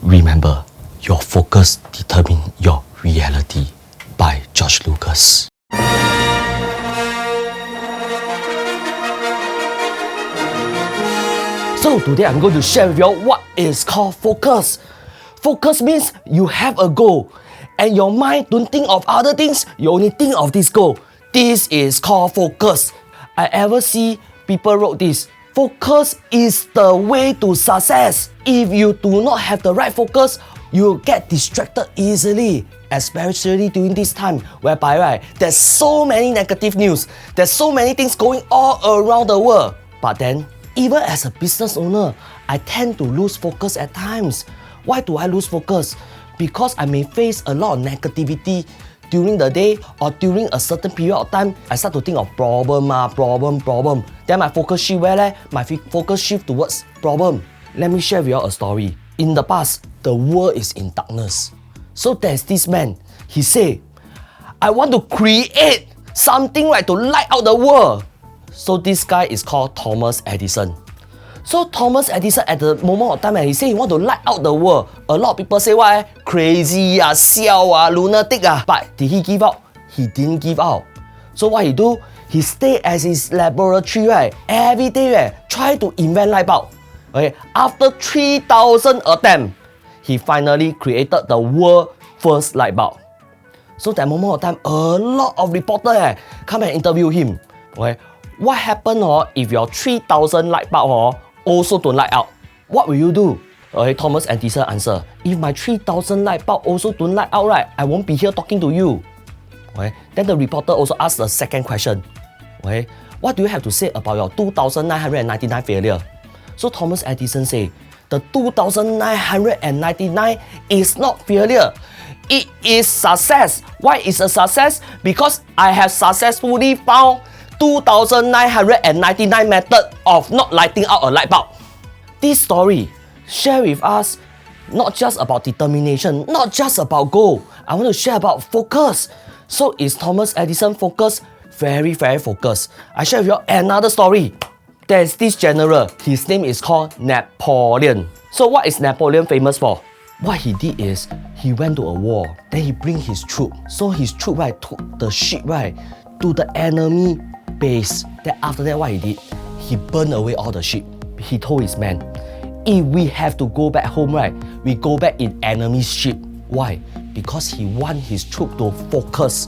Remember, your focus determines your reality by George Lucas. So today I'm going to share with you all what is called focus. Focus means you have a goal and your mind don't think of other things, you only think of this goal. This is called focus. I ever see people wrote this. Focus is the way to success. If you do not have the right focus, you get distracted easily, especially during this time whereby there's so many negative news, there's so many things going all around the world. But then, even as a business owner, I tend to lose focus at times. Why do I lose focus? Because I may face a lot of negativity during the day or during a certain period of time. I start to think of problem. Then my focus shift where? My focus shift towards problem. Let me share with you a story. In the past, the world is in darkness. So there's this man. He say, I want to create something to light out the world. So this guy is called Thomas Edison. So Thomas Edison at the moment of time he say he want to light out the world. A lot of people say what? Crazy, siao, lunatic. But did he give up? He didn't give up. So what he do? He stay at his laboratory every day try to invent light bulb. Okay, after 3,000 attempts, he finally created the world's first light bulb. So that moment of time, a lot of reporters come and interview him. Okay, what happened if your 3,000 light bulb also don't light out? What will you do? Okay, Thomas Edison answer, if my 3,000 light bulb also don't light out, I won't be here talking to you. Okay, then the reporter also asked the second question. Okay, what do you have to say about your 2,999 failure? So Thomas Edison say, the 2,999 is not failure. It is success. Why is a success? Because I have successfully found 2,999 method of not lighting out a light bulb. This story share with us not just about determination, not just about goal. I want to share about focus. So is Thomas Edison focused? Very, very focused. I share with you another story. There's this general. His name is called Napoleon. So what is Napoleon famous for? What he did is, he went to a war. Then he bring his troop. So his troop took the ship to the enemy base. Then after that, what he did? He burned away all the ship. He told his men, if we have to go back home, we go back in enemy ship. Why? Because he want his troop to focus.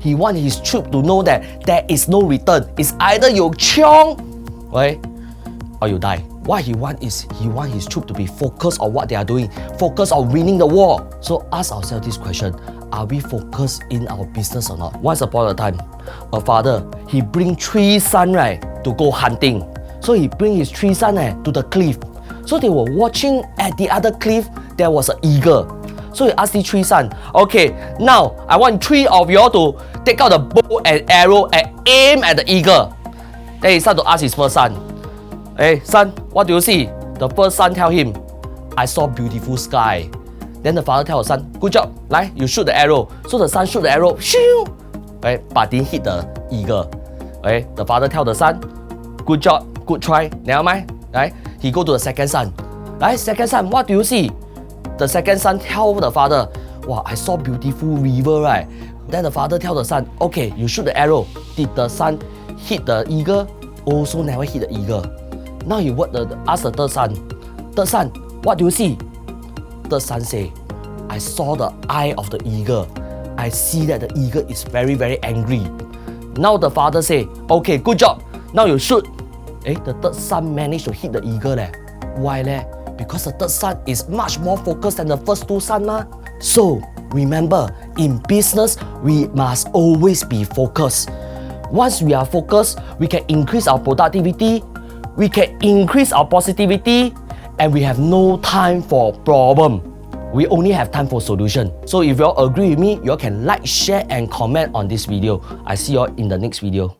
He want his troop to know that there is no return. It's either you chiong, or you die. What he want is, he want his troop to be focused on what they are doing, focused on winning the war. So ask ourselves this question, are we focused in our business or not? Once upon a time, a father, he bring 3 sons to go hunting. So he bring his 3 sons to the cliff. So they were watching at the other cliff, there was an eagle. So he asked the 3 sons, okay, now I want 3 of you all to take out the bow and arrow and aim at the eagle. Then he started to ask his first son, hey son, what do you see? The first son tell him, I saw beautiful sky. Then the father tell the son, good job, you shoot the arrow. So the son shoot the arrow, shoo, but didn't hit the eagle. The father tell the son, good job, good try, never mind. He go to the second son. Second son, what do you see? The second son tell the father, wow, I saw beautiful river. Then the father tell the son, okay, you shoot the arrow. Did the son hit the eagle? Also never hit the eagle. Now he ask the third son, what do you see? Third son say, I saw the eye of the eagle. I see that the eagle is very, very angry. Now the father say, okay, good job. Now you shoot. The third son managed to hit the eagle. Why? Because the third son is much more focused than the first 2 sons. So remember, in business, we must always be focused. Once we are focused, we can increase our productivity, we can increase our positivity, and we have no time for problem. We only have time for solution. So if you all agree with me, you all can like, share, and comment on this video. I see you all in the next video.